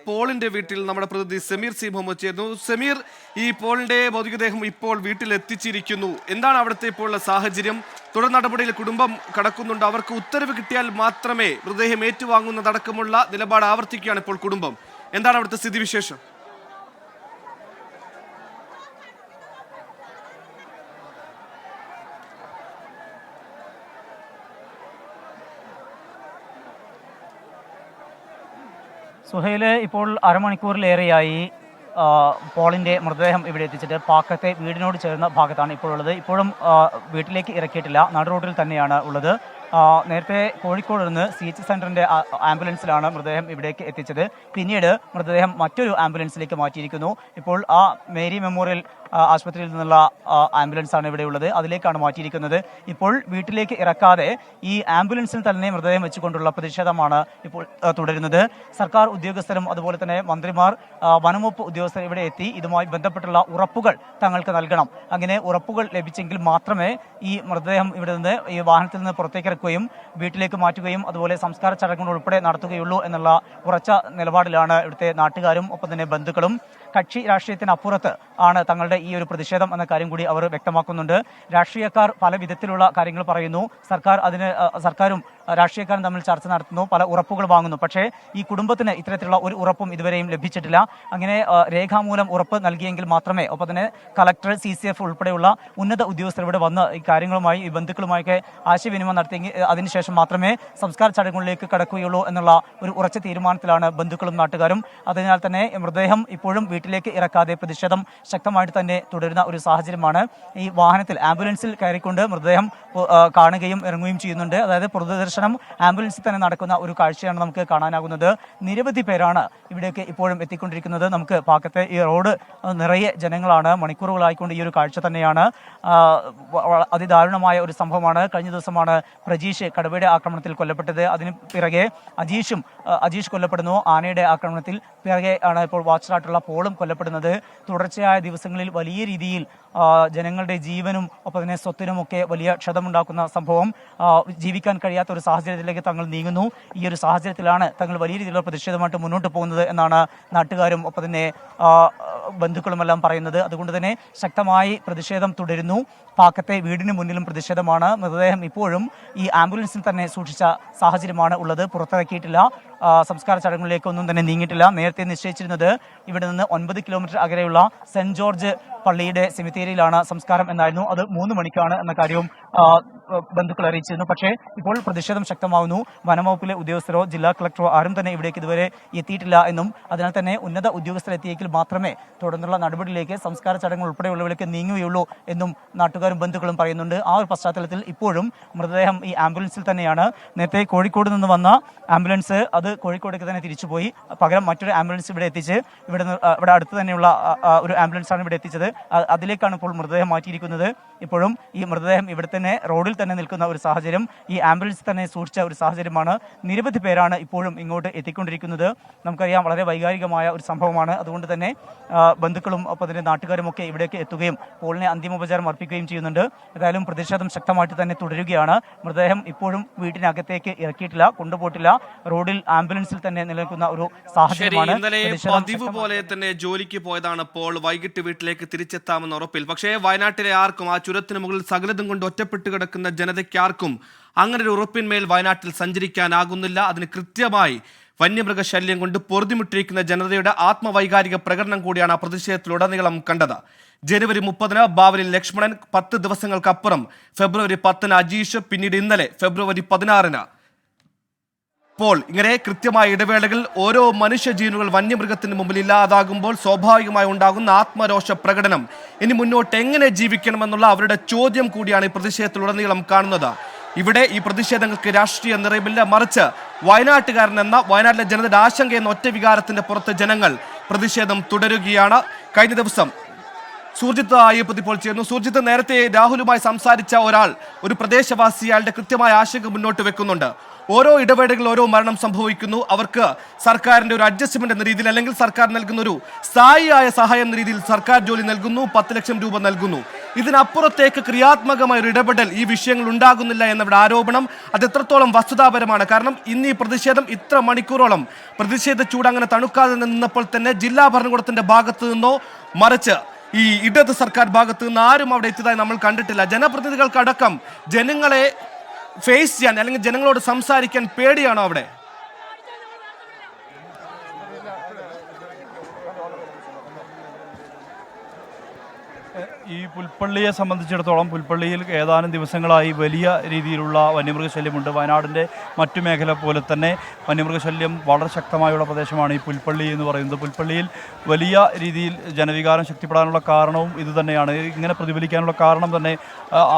പോളിന്റെ വീട്ടിൽ നമ്മുടെ പ്രതിനിധി സമീർ സി മുഹമ്മദ് ചേർന്നു. സമീർ, ഈ പോളിന്റെ ഭൗതികദേഹം ഇപ്പോൾ വീട്ടിൽ എത്തിച്ചിരിക്കുന്നു. എന്താണ് അവിടുത്തെ ഇപ്പോൾ സാഹചര്യം? തുടർ നടപടിയിൽ കുടുംബം കടക്കുന്നുണ്ട്. അവർക്ക് ഉത്തരവ് കിട്ടിയാൽ മാത്രമേ മൃതദേഹം ഏറ്റുവാങ്ങുന്നതടക്കമുള്ള നിലപാട് ആവർത്തിക്കുകയാണ് ഇപ്പോൾ കുടുംബം. എന്താണ് അവിടുത്തെ സ്ഥിതിവിശേഷം? സുഹൈല്, ഇപ്പോൾ അരമണിക്കൂറിലേറെയായി പോളിൻ്റെ മൃതദേഹം ഇവിടെ എത്തിച്ചിട്ട് പാക്കത്തെ വീടിനോട് ചേർന്ന ഭാഗത്താണ് ഇപ്പോൾ ഉള്ളത്. ഇപ്പോഴും വീട്ടിലേക്ക് ഇറക്കിയിട്ടില്ല, നടു റോഡിൽ തന്നെയാണ് ഉള്ളത്. നേരത്തെ കോഴിക്കോട് നിന്ന് CH സെൻ്ററിൻ്റെ ആംബുലൻസിലാണ് മൃതദേഹം ഇവിടേക്ക് എത്തിച്ചത്. പിന്നീട് മൃതദേഹം മറ്റൊരു ആംബുലൻസിലേക്ക് മാറ്റിയിരിക്കുന്നു. ഇപ്പോൾ ആ മേരി മെമ്മോറിയൽ ആശുപത്രിയിൽ നിന്നുള്ള ആംബുലൻസാണ് ഇവിടെ ഉള്ളത്, അതിലേക്കാണ് മാറ്റിയിരിക്കുന്നത്. ഇപ്പോൾ വീട്ടിലേക്ക് ഇറക്കാതെ ഈ ആംബുലൻസിൽ തന്നെ മൃതദേഹം വെച്ചുകൊണ്ടുള്ള പ്രതിഷേധമാണ് ഇപ്പോൾ തുടരുന്നത്. സർക്കാർ ഉദ്യോഗസ്ഥരും അതുപോലെ തന്നെ മന്ത്രിമാർ, വനംവകുപ്പ് ഉദ്യോഗസ്ഥർ ഇവിടെ എത്തി ഇതുമായി ബന്ധപ്പെട്ടുള്ള ഉറപ്പുകൾ തങ്ങൾക്ക് നൽകണം. അങ്ങനെ ഉറപ്പുകൾ ലഭിച്ചെങ്കിൽ മാത്രമേ ഈ മൃതദേഹം ഇവിടെ നിന്ന് ഈ വാഹനത്തിൽ നിന്ന് പുറത്തേക്ക് ഇറക്കുകയും വീട്ടിലേക്ക് മാറ്റുകയും അതുപോലെ സംസ്കാര ചടങ്ങുകൾ ഉൾപ്പെടെ നടത്തുകയുള്ളൂ എന്നുള്ള ഉറച്ച നിലപാടിലാണ് ഇവിടുത്തെ നാട്ടുകാരും ഒപ്പം തന്നെ ബന്ധുക്കളും. കക്ഷി രാഷ്ട്രീയത്തിനപ്പുറത്ത് ആണ് തങ്ങളുടെ ഈ ഒരു പ്രതിഷേധം എന്ന കാര്യം കൂടി അവർ വ്യക്തമാക്കുന്നുണ്ട്. രാഷ്ട്രീയക്കാർ പല വിധത്തിലുള്ള കാര്യങ്ങൾ പറയുന്നു, സർക്കാരും രാഷ്ട്രീയക്കാരും തമ്മിൽ ചർച്ച നടത്തുന്നു, പല ഉറപ്പുകൾ വാങ്ങുന്നു. പക്ഷേ ഈ കുടുംബത്തിന് ഇത്തരത്തിലുള്ള ഒരു ഉറപ്പും ഇതുവരെയും ലഭിച്ചിട്ടില്ല. അങ്ങനെ രേഖാമൂലം ഉറപ്പ് നൽകിയെങ്കിൽ മാത്രമേ, ഒപ്പം തന്നെ കളക്ടർ, CCF ഉൾപ്പെടെയുള്ള ഉന്നത ഉദ്യോഗസ്ഥർ ഇവിടെ വന്ന് ഈ കാര്യങ്ങളുമായി ഈ ബന്ധുക്കളുമായൊക്കെ ആശയവിനിമയം നടത്തിയെങ്കിൽ അതിനുശേഷം മാത്രമേ സംസ്കാര ചടങ്ങുകളിലേക്ക് കടക്കുകയുള്ളൂ എന്നുള്ള ഒരു ഉറച്ച തീരുമാനത്തിലാണ് ബന്ധുക്കളും നാട്ടുകാരും. അതിനാൽ തന്നെ മൃതദേഹം ഇപ്പോഴും വീട്ടിലേക്ക് ഇറക്കാതെ പ്രതിഷേധം ശക്തമായിട്ട് തന്നെ തുടരുന്ന ഒരു സാഹചര്യമാണ്. ഈ വാഹനത്തിൽ ആംബുലൻസിൽ കയറിക്കൊണ്ട് മൃതദേഹം കാണുകയും ഇറങ്ങുകയും ചെയ്യുന്നുണ്ട്. അതായത് പൊതുദർശനം ആംബുലൻസിൽ തന്നെ നടക്കുന്ന ഒരു കാഴ്ചയാണ് നമുക്ക് കാണാനാകുന്നത്. നിരവധി പേരാണ് ഇവിടേക്ക് ഇപ്പോഴും എത്തിക്കൊണ്ടിരിക്കുന്നത്. നമുക്ക് പാക്കത്തെ ഈ റോഡ് നിറയെ ജനങ്ങളാണ്. മണിക്കൂറുകളായിക്കൊണ്ട് ഈ ഒരു കാഴ്ച തന്നെയാണ്. അതിദാരുണമായ ഒരു സംഭവമാണ്. കഴിഞ്ഞ ദിവസമാണ് പ്രജീഷ് കടുവയുടെ ആക്രമണത്തിൽ കൊല്ലപ്പെട്ടത്. അതിന് പിറകെ അജീഷ് കൊല്ലപ്പെടുന്നു. ആനയുടെ ആക്രമണത്തിൽ പിറകെ ആണ് ഇപ്പോൾ വാച്ചറായിട്ടുള്ള പോളും കൊല്ലപ്പെടുന്നത്. തുടർച്ചയായ ദിവസങ്ങളിൽ വലിയ രീതിയിൽ ജനങ്ങളുടെ ജീവനും ഒപ്പം തന്നെ സ്വത്തിനുമൊക്കെ വലിയ ക്ഷതമുണ്ടാക്കുന്ന സംഭവം. ജീവിക്കാൻ കഴിയാത്ത ഒരു സാഹചര്യത്തിലേക്ക് തങ്ങൾ നീങ്ങുന്നു. ഈ ഒരു സാഹചര്യത്തിലാണ് തങ്ങൾ വലിയ രീതിയിലുള്ള പ്രതിഷേധമായിട്ട് മുന്നോട്ട് പോകുന്നത് എന്നാണ് നാട്ടുകാരും ഒപ്പം തന്നെ ബന്ധുക്കളുമെല്ലാം പറയുന്നത്. അതുകൊണ്ട് തന്നെ ശക്തമായി പ്രതിഷേധം തുടരുന്നു. പാക്കത്തെ വീടിന് മുന്നിലും പ്രതിഷേധമാണ്. മൃതദേഹം ഇപ്പോഴും ഈ ആംബുലൻസിൽ തന്നെ സൂക്ഷിച്ച സാഹചര്യമാണ് ഉള്ളത്. പുറത്തിറക്കിയിട്ടില്ല. സംസ്കാര ചടങ്ങുകളിലേക്കൊന്നും തന്നെ നീങ്ങിയിട്ടില്ല. നേരത്തെ നിശ്ചയിച്ചിരുന്നത് ഇവിടെ നിന്ന് 9 കിലോമീറ്റർ അകലെയുള്ള സെന്റ് ജോർജ് പള്ളിയുടെ സെമിത്തേരിയിലാണ് സംസ്കാരം എന്നായിരുന്നു. അത് 3 മണിക്കാണ് എന്ന കാര്യവും ബന്ധുക്കൾ അറിയിച്ചിരുന്നു. പക്ഷേ ഇപ്പോൾ പ്രതിഷേധം ശക്തമാവുന്നു. വനംവകുപ്പിലെ ഉദ്യോഗസ്ഥരോ ജില്ലാ കളക്ടറോ ആരും തന്നെ ഇവിടേക്ക് ഇതുവരെ എത്തിയിട്ടില്ല എന്നും അതിനാൽ തന്നെ ഉന്നത ഉദ്യോഗസ്ഥർ എത്തിയെങ്കിൽ മാത്രമേ തുടർന്നുള്ള നടപടിയിലേക്ക് സംസ്കാര ചടങ്ങുകൾ ഉൾപ്പെടെയുള്ളവരിലേക്ക് നീങ്ങുകയുള്ളൂ എന്നും നാട്ടുകാരും ബന്ധുക്കളും പറയുന്നുണ്ട്. ആ ഒരു പശ്ചാത്തലത്തിൽ ഇപ്പോഴും മൃതദേഹം ഈ ആംബുലൻസിൽ തന്നെയാണ്. നേരത്തെ കോഴിക്കോട് നിന്ന് വന്ന ആംബുലൻസ് അത് കോഴിക്കോടേക്ക് തന്നെ തിരിച്ചുപോയി. പകരം മറ്റൊരു ആംബുലൻസ് ഇവിടെ എത്തിച്ച് ഇവിടെ അടുത്ത് തന്നെയുള്ള ഒരു ആംബുലൻസാണ് ഇവിടെ എത്തിച്ചത്. അതിലേക്കാണ് ഇപ്പോൾ മൃതദേഹം മാറ്റിയിരിക്കുന്നത്. ഇപ്പോഴും ഈ മൃതദേഹം ഇവിടെ തന്നെ റോഡിൽ തന്നെ നിൽക്കുന്ന ഒരു സാഹചര്യം, ഈ ആംബുലൻസ് തന്നെ സൂക്ഷിച്ച ഒരു സാഹചര്യമാണ്. നിരവധി പേരാണ് ഇപ്പോഴും ഇങ്ങോട്ട് എത്തിക്കൊണ്ടിരിക്കുന്നത്. നമുക്കറിയാം, വളരെ വൈകാരികമായ ഒരു സംഭവമാണ്. അതുകൊണ്ട് തന്നെ ബന്ധുക്കളും ഒപ്പം തന്നെ നാട്ടുകാരും ഒക്കെ ഇവിടേക്ക് എത്തുകയും പോളിനെ അന്തിമോപചാരം അർപ്പിക്കുകയും ചെയ്യുന്നുണ്ട്. ഏതായാലും പ്രതിഷേധം ശക്തമായിട്ട് തന്നെ തുടരുകയാണ്. മൃതദേഹം ഇപ്പോഴും വീട്ടിനകത്തേക്ക് ഇറക്കിയിട്ടില്ല, കൊണ്ടുപോയിട്ടില്ല. റോഡിൽ ആംബുലൻസിൽ തന്നെ നിലനിൽക്കുന്ന ഒരു സാഹചര്യമാണ്. പതിവ് പോലെ തന്നെ ജോലിക്ക് പോയതാണ് പോൾ. വൈകിട്ട് വീട്ടിലേക്ക് തിരിച്ചെത്താമെന്ന ഉറപ്പിൽ. പക്ഷേ വയനാട്ടിലെ ആർക്കും, ആ ചുരത്തിന് മുകളിൽ സകലതും കൊണ്ട് ഒറ്റപ്പെട്ട് കിടക്കുന്ന ജനതയ്ക്കാർക്കും അങ്ങനെ ഒരു ഉറപ്പിന്മേൽ വയനാട്ടിൽ സഞ്ചരിക്കാനാകുന്നില്ല. അതിന് കൃത്യമായി വന്യമൃഗശല്യം കൊണ്ട് പൊറുതിമുട്ടിരിക്കുന്ന ജനതയുടെ ആത്മവൈകാരിക പ്രകടനം കൂടിയാണ് ആ പ്രതിഷേധത്തിലുടനീളം കണ്ടത്. ജനുവരി 30-ന് ബാവലിൽ ലക്ഷ്മണൻ, 10 ദിവസങ്ങൾക്കപ്പുറം ഫെബ്രുവരി 10-ന് അജീഷ്, പിന്നീട് ഇന്നലെ ഫെബ്രുവരി 16-ന് പോൾ. ഇങ്ങനെ കൃത്യമായ ഇടവേളകൾ ഓരോ മനുഷ്യജീവനുകൾ വന്യമൃഗത്തിന് മുമ്പിൽ ഇല്ലാതാകുമ്പോൾ സ്വാഭാവികമായി ഉണ്ടാകുന്ന ആത്മരോഷ പ്രകടനം, ഇനി മുന്നോട്ട് എങ്ങനെ ജീവിക്കണമെന്നുള്ള അവരുടെ ചോദ്യം കൂടിയാണ് ഈ പ്രതിഷേധത്തിലുടനീളം കാണുന്നത്. ഇവിടെ ഈ പ്രതിഷേധങ്ങൾക്ക് രാഷ്ട്രീയ നിറവില്ല, മറിച്ച് വയനാട്ടുകാരൻ എന്ന വയനാട്ടിലെ ജനതയുടെ ആശങ്ക എന്ന ഒറ്റ വികാരത്തിന്റെ പുറത്ത് ജനങ്ങൾ പ്രതിഷേധം തുടരുകയാണ്. കഴിഞ്ഞ ദിവസം സുർജിത്ത് അയ്യപ്പത്തി ഇപ്പോൾ ചേർന്നു. സുർജിത്ത്, നേരത്തെ രാഹുലുമായി സംസാരിച്ച ഒരാൾ, ഒരു പ്രദേശവാസി, അയാളുടെ കൃത്യമായ ആശങ്ക മുന്നോട്ട് വെക്കുന്നുണ്ട്. ഓരോ ഇടവേളകളിൽ ഓരോ മരണം സംഭവിക്കുന്നു. അവർക്ക് സർക്കാരിന്റെ ഒരു അഡ്ജസ്റ്റ്മെന്റ് എന്ന രീതിയിൽ, അല്ലെങ്കിൽ സർക്കാർ നൽകുന്ന ഒരു സ്ഥായിയായ സഹായം എന്ന രീതിയിൽ സർക്കാർ ജോലി നൽകുന്നു, 10 ലക്ഷം രൂപ നൽകുന്നു. ഇതിനപ്പുറത്തേക്ക് ക്രിയാത്മകമായ ഒരു ഇടപെടൽ ഈ വിഷയങ്ങൾ ഉണ്ടാകുന്നില്ല എന്നവിടെ ആരോപണം. അത് എത്രത്തോളം വസ്തുതാപരമാണ്? കാരണം ഇന്ന് ഈ പ്രതിഷേധം ഇത്ര മണിക്കൂറോളം പ്രതിഷേധ ചൂട് അങ്ങനെ തണുക്കാതെ നിന്നപ്പോൾ തന്നെ ജില്ലാ ഭരണകൂടത്തിന്റെ ഭാഗത്തു നിന്നോ മറിച്ച് ഈ ഇടത് സർക്കാർ ഭാഗത്ത് നിന്ന് ആരും അവിടെ എത്തിയതായി നമ്മൾ കണ്ടിട്ടില്ല. ജനപ്രതിനിധികൾക്കടക്കം ജനങ്ങളെ ഫേസ് ചെയ്യാൻ അല്ലെങ്കിൽ ജനങ്ങളോട് സംസാരിക്കാൻ പേടിയാണോ അവിടെ? ഈ പുൽപ്പള്ളിയെ സംബന്ധിച്ചിടത്തോളം പുൽപ്പള്ളിയിൽ ഏതാനും ദിവസങ്ങളായി വലിയ രീതിയിലുള്ള വന്യമൃഗശല്യമുണ്ട്. വയനാടിൻ്റെ മറ്റു മേഖല പോലെ തന്നെ വന്യമൃഗശല്യം വളരെ ശക്തമായുള്ള പ്രദേശമാണ് ഈ പുൽപ്പള്ളി എന്ന് പറയുന്നത്. പുൽപ്പള്ളിയിൽ വലിയ രീതിയിൽ ജനവികാരം ശക്തിപ്പെടാനുള്ള കാരണവും ഇതുതന്നെയാണ്. ഇങ്ങനെ പ്രതിഫലിക്കാനുള്ള കാരണം തന്നെ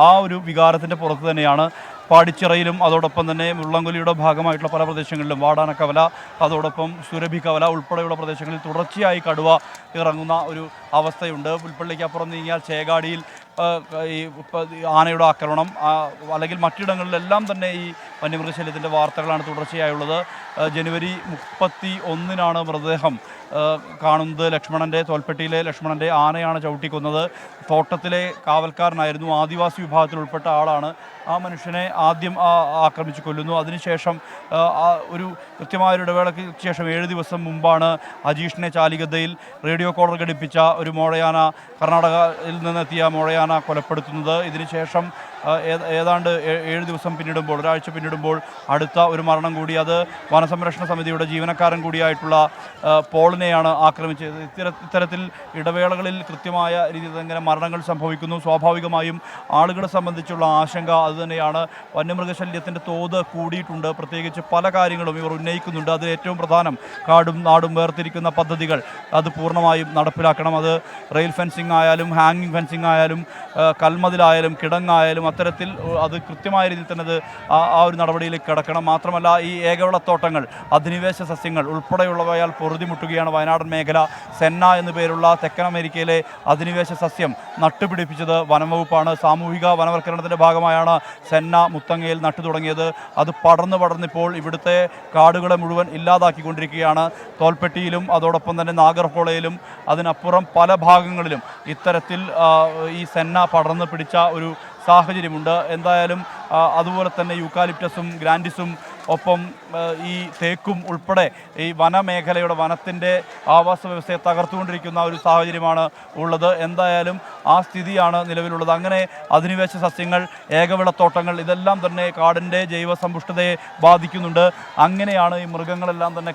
ആ ഒരു വികാരത്തിൻ്റെ പുറത്ത് തന്നെയാണ്. പാടിച്ചിറയിലും അതോടൊപ്പം തന്നെ മുള്ളംകൊല്ലിയുടെ ഭാഗമായിട്ടുള്ള പല പ്രദേശങ്ങളിലും വാടാനക്കവല, അതോടൊപ്പം സുരഭിക്കവല ഉൾപ്പെടെയുള്ള പ്രദേശങ്ങളിൽ തുടർച്ചയായി കടുവ ഇറങ്ങുന്ന ഒരു അവസ്ഥയുണ്ട്. പുൽപ്പള്ളിക്ക് അപ്പുറം നീങ്ങിയാൽ ചേകാടിയിൽ ഈ ആനയുടെ ആക്രമണം അല്ലെങ്കിൽ മറ്റിടങ്ങളിലെല്ലാം തന്നെ ഈ വന്യമൃഗശല്യത്തിൻ്റെ വാർത്തകളാണ് തുടർച്ചയായുള്ളത്. ജനുവരി 31 മൃതദേഹം കാണുന്നത്. ലക്ഷ്മണൻ്റെ തോൽപ്പെട്ടിയിലെ ലക്ഷ്മണൻ്റെ ആനയാണ് ചവിട്ടിക്കൊന്നത്. തോട്ടത്തിലെ കാവൽക്കാരനായിരുന്നു, ആദിവാസി വിഭാഗത്തിൽ ഉൾപ്പെട്ട ആളാണ്. ആ മനുഷ്യനെ ആദ്യം ആക്രമിച്ചു കൊല്ലുന്നു. അതിനുശേഷം ഒരു കൃത്യമായൊരു ഇടവേളയ്ക്ക് ശേഷം 7 ദിവസം മുമ്പാണ് അജീഷിനെ ചാലിഗദ്ദയിൽ റേഡിയോ കോളർ ഘടിപ്പിച്ച ഒരു മോഴയാന, കർണാടകയിൽ നിന്നെത്തിയ മോഴയാന കൊലപ്പെടുത്തുന്നത്. ഇതിനുശേഷം ഏതാണ്ട് 7 ദിവസം പിന്നിടുമ്പോൾ, ഒരാഴ്ച പിന്നിടുമ്പോൾ അടുത്ത ഒരു മരണം കൂടി. അത് വനസംരക്ഷണ സമിതിയുടെ ജീവനക്കാരൻ കൂടിയായിട്ടുള്ള പോളിനെയാണ് ആക്രമിച്ചത്. ഇത്തരത്തിൽ ഇടവേളകളിൽ കൃത്യമായ രീതിയിൽ ഇങ്ങനെ മരണങ്ങൾ സംഭവിക്കുന്നു. സ്വാഭാവികമായും ആളുകളെ സംബന്ധിച്ചുള്ള ആശങ്ക അതുതന്നെയാണ്. വന്യമൃഗശല്യത്തിൻ്റെ തോത് കൂടിയിട്ടുണ്ട്. പ്രത്യേകിച്ച് പല കാര്യങ്ങളും ഇവർ ഉന്നയിക്കുന്നുണ്ട്. അതിൽ ഏറ്റവും പ്രധാനം കാടും നാടും വേർതിരിക്കുന്ന പദ്ധതികൾ അത് പൂർണ്ണമായും നടപ്പിലാക്കണം. അത് റെയിൽ ഫെൻസിംഗ് ആയാലും ഹാങ്ങിങ് ഫെൻസിംഗ് ആയാലും കൽമതിലായാലും കിടങ്ങായാലും അത്തരത്തിൽ അത് കൃത്യമായ രീതിയിൽ തന്നെ അത് ആ ഒരു നടപടിയിലേക്ക് കിടക്കണം. മാത്രമല്ല ഈ ഏകവിളത്തോട്ടങ്ങൾ, അധിനിവേശ സസ്യങ്ങൾ ഉൾപ്പെടെയുള്ളവയാൽ പൊറുതിമുട്ടുകയാണ് വയനാടൻ മേഖല. സെന്ന എന്നു പേരുള്ള തെക്കൻ അമേരിക്കയിലെ അധിനിവേശ സസ്യം നട്ടുപിടിപ്പിച്ചത് വനംവകുപ്പാണ്. സാമൂഹിക വനവൽക്കരണത്തിൻ്റെ ഭാഗമായാണ് സെന്ന മുത്തങ്ങയിൽ നട്ടു തുടങ്ങിയത്. അത് പടർന്നിപ്പോൾ ഇവിടുത്തെ കാടുകളെ മുഴുവൻ ഇല്ലാതാക്കിക്കൊണ്ടിരിക്കുകയാണ്. തോൽപ്പെട്ടിയിലും അതോടൊപ്പം തന്നെ നാഗർഹോളയിലും അതിനപ്പുറം പല ഭാഗങ്ങളിലും ഇത്തരത്തിൽ ഈ സെന്ന പടർന്നു പിടിച്ച ഒരു സാഹചര്യമുണ്ട്. എന്തായാലും അതുപോലെ തന്നെ യൂക്കാലിപ്റ്റസും ഗ്രാൻഡിസും ഒപ്പം ഈ തേക്കും ഉൾപ്പെടെ ഈ വനമേഖലയുടെ വനത്തിൻ്റെ ആവാസ വ്യവസ്ഥയെ തകർത്തുകൊണ്ടിരിക്കുന്ന ഒരു സാഹചര്യമാണ് ഉള്ളത്. എന്തായാലും ആ സ്ഥിതിയാണ് നിലവിലുള്ളത്. അങ്ങനെ അധിനിവേശ സസ്യങ്ങൾ, ഏകവിളത്തോട്ടങ്ങൾ ഇതെല്ലാം തന്നെ കാടിൻ്റെ ജൈവസമ്പുഷ്ടതയെ ബാധിക്കുന്നുണ്ട്. അങ്ങനെയാണ് ഈ മൃഗങ്ങളെല്ലാം തന്നെ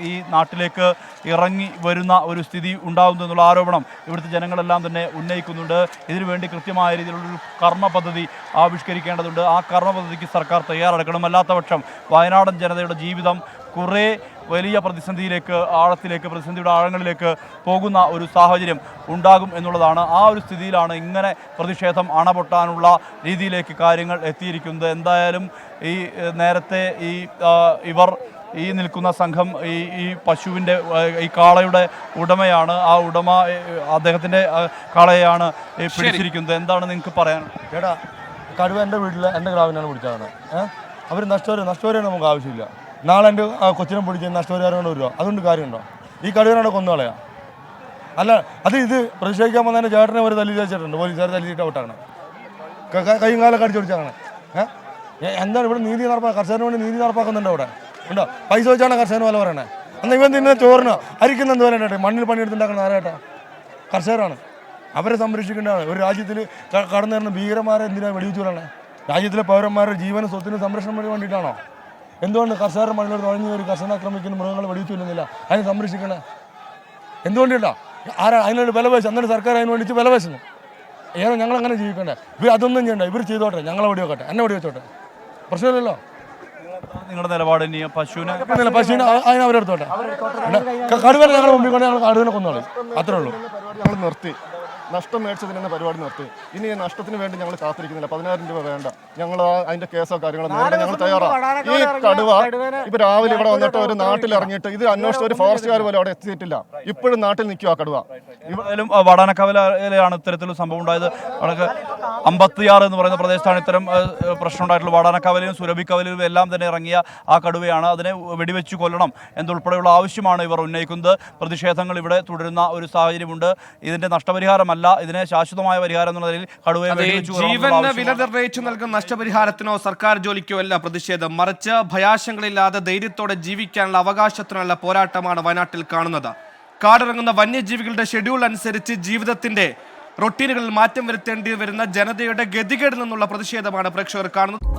ഈ നാട്ടിലേക്ക് ഇറങ്ങി വരുന്ന ഒരു സ്ഥിതി ഉണ്ടാകുന്നു എന്നുള്ള ആരോപണം ഇവിടുത്തെ ജനങ്ങളെല്ലാം തന്നെ ഉന്നയിക്കുന്നുണ്ട്. ഇതിനുവേണ്ടി കൃത്യമായ രീതിയിലുള്ളൊരു കർമ്മ പദ്ധതി ആവിഷ്കരിക്കേണ്ടതുണ്ട്. ആ കർമ്മ പദ്ധതിക്ക് സർക്കാർ തയ്യാറെടുക്കണം. അല്ലാത്തപക്ഷം വയനാടൻ ജനതയുടെ ജീവിതം കുറേ വലിയ പ്രതിസന്ധിയുടെ ആഴങ്ങളിലേക്ക് പോകുന്ന ഒരു സാഹചര്യം ഉണ്ടാകും എന്നുള്ളതാണ്. ആ ഒരു സ്ഥിതിയിലാണ് ഇങ്ങനെ പ്രതിഷേധം അണപൊട്ടാനുള്ള രീതിയിലേക്ക് കാര്യങ്ങൾ എത്തിയിരിക്കുന്നത്. എന്തായാലും ഈ നേരത്തെ ഇവർ ഈ നിൽക്കുന്ന സംഘം ഈ പശുവിൻ്റെ ഈ കാളയുടെ ഉടമയാണ്. ആ ഉടമ അദ്ദേഹത്തിൻ്റെ കാളയെയാണ് പിടിച്ചിരിക്കുന്നത്. എന്താണ് നിങ്ങൾക്ക് പറയാനുള്ളത്? ചേട്ടാ, കടുവ എൻ്റെ വീട്ടിൽ എൻ്റെ ഗ്രാവിനാണ് പിടിച്ചതാണ്. അവർ നഷ്ടപരിഹാരം നമുക്ക് ആവശ്യമില്ല. നാളെ എൻ്റെ കൊച്ചിനെ പിടിച്ച് നഷ്ടപരിഹാരം കൊണ്ട് വരിക, അതുകൊണ്ട് കാര്യമുണ്ടോ? ഈ കടുവനാണ് കൊന്നുകളയാ. അല്ല, ഇത് പ്രതിഷേധിക്കാൻ വന്നതിൻ്റെ ചേട്ടനെ ഒരു തല്ലി വെച്ചിട്ടുണ്ട്. പോലീസുകാർ തല്ലിയിട്ട് ഔട്ടാണ്, കൈയും കാലൊക്കെ അടിച്ചു പിടിച്ചാണ്. എന്താണ് ഇവിടെ നീതി കർഷകന് വേണ്ടി നീതി നടപ്പാക്കുന്നുണ്ടോ? ഇവിടെ ഉണ്ടോ? പൈസ വെച്ചാണ് കർഷകന് വില പറയണേ. എന്നാൽ ഇവൻ തിന്നുന്ന ചോറിന് അരിക്കുന്ന എന്ത് വില? മണ്ണിൽ പണിയെടുത്തുണ്ടാക്കുന്ന ആരായിട്ടാ? കർഷകരാണ്. അവരെ സംരക്ഷിക്കേണ്ടതാണ്. ഒരു രാജ്യത്തിൽ കടന്നു വരുന്ന ഭീകരന്മാരെ എന്തിനാണ് വെടിവെച്ചു കൊല്ലണേ? രാജ്യത്തിലെ പൗരന്മാരുടെ ജീവനും സ്വത്തിനും സംരക്ഷണം വേണ്ടിയിട്ടാണോ? എന്തുകൊണ്ട് കർഷകരുടെ മണ്ണിലോട് തുഴഞ്ഞു കയറി കർഷകനെ ആക്രമിക്കുന്ന മൃഗങ്ങളെ വെടിവെച്ചു കൊല്ലുന്നില്ല? അതിനെ സംരക്ഷിക്കണേ എന്തുകൊണ്ടില്ല? അതിനൊരു വില വെച്ച് അന്നേരം സർക്കാർ അതിന് വേണ്ടിച്ച് വില വെച്ചു. ഏതോ ഞങ്ങളങ്ങനെ ജീവിക്കണ്ടേ? ഇവർ അതൊന്നും ചെയ്യണ്ട. ഇവർ ചെയ്തോട്ടെ, ഞങ്ങളെ വെടിവെക്കട്ടെ, എന്നെ വെടിവെച്ചോട്ടെ, പ്രശ്നമില്ലല്ലോ. നിങ്ങളുടെ നിലപാട് പശുവിനെ അതിനെ അവരെടുത്തോട്ടെ. കടുവനെ ഞങ്ങൾ മുമ്പിൽ കൊണ്ട് ഞങ്ങൾ കടുവനെ കൊന്നോളി, അത്രേ ഉള്ളൂ. ഞങ്ങൾ നിർത്തി, നഷ്ടം മേടിച്ചതിന് തന്നെ പരിപാടി നിർത്തി. ഇനി നഷ്ടത്തിന് വേണ്ടി ഞങ്ങൾ കാത്തിരിക്കുന്നില്ല. 10,000 രൂപ വേണ്ട. ഞങ്ങൾ അതിന്റെ കേസോ കാര്യങ്ങളോ നേരിടാൻ ഞങ്ങൾ തയ്യാറാണ്. ഈ കടുവ ഇപ്പൊ രാവിലെ ഇവിടെ വന്നിട്ട് ഒരു നാട്ടിൽ ഇറങ്ങിയിട്ട് ഇത് അന്വേഷിച്ച ഒരു ഫോറസ്റ്റുകാർ പോലും അവിടെ എത്തിയിട്ടില്ല. ഇപ്പോഴും നാട്ടിൽ നിൽക്കുക കടുവ. എന്തായാലും വാടാനക്കവലയിലാണ് ഇത്തരത്തിലൊരു സംഭവം ഉണ്ടായത്. 56 എന്ന് പറയുന്ന പ്രദേശത്താണ് ഇത്തരം പ്രശ്നം ഉണ്ടായിട്ടുള്ളത്. വാടാനക്കവലയിലും സുരഭിക്കവലയിലും എല്ലാം തന്നെ ഇറങ്ങിയ ആ കടുവയാണ്. അതിനെ വെടിവെച്ച് കൊല്ലണം എന്നുൾപ്പെടെയുള്ള ആവശ്യമാണ് ഇവർ ഉന്നയിക്കുന്നത്. പ്രതിഷേധങ്ങൾ ഇവിടെ തുടരുന്ന ഒരു സാഹചര്യമുണ്ട്. ഇതിന്റെ നഷ്ടപരിഹാരം പരിഹാരമല്ല. ഇതിന് ശാശ്വതമായ പരിഹാരം എന്നുള്ള നിലയിൽ കടുവയെ അതെ, വെടിവെച്ച് കൊല്ലണം എന്നുള്ള ജീവന് വില ആവശ്യമാണ്. നിർണ്ണയിച്ചു നൽകുന്ന നഷ്ടപരിഹാരത്തിനോ സർക്കാർ ജോലിക്കോ അല്ല പ്രതിഷേധം, മറിച്ച് ഭയാശങ്കകളില്ലാതെ ധൈര്യത്തോടെ ജീവിക്കാനുള്ള അവകാശത്തിനുള്ള പോരാട്ടമാണ് വയനാട്ടിൽ കാണുന്നത്. കാടിറങ്ങുന്ന വന്യജീവികളുടെ ഷെഡ്യൂൾ അനുസരിച്ച് ജീവിതത്തിന്റെ റൊട്ടീനുകളിൽ മാറ്റം വരുത്തേണ്ടി വരുന്ന ജനതയുടെ ഗതികേടിൽ നിന്നുള്ള പ്രതിഷേധമാണ് പ്രേക്ഷകർ കാണുന്നത്.